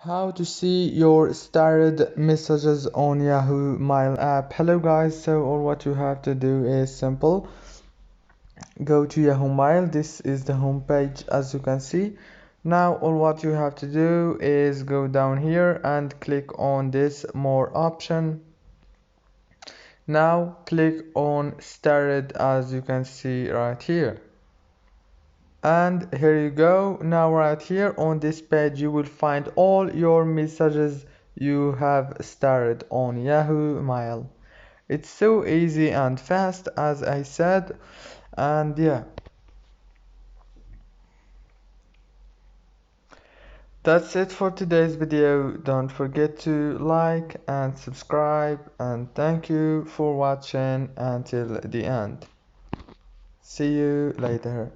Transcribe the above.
How to see your starred messages on Yahoo Mail app. Hello guys, so all what you have to do is simple. Go to Yahoo Mail. This is the home page as you can see. Now all what you have to do is go down here and click on this more option. Now click on starred as you can see right here. And here you go. Now right here on this page you will find all your messages you have started on Yahoo Mail. It's so easy and fast as I said. And yeah, that's it for today's video. Don't forget to like and subscribe, and thank you for watching until the end. See you later.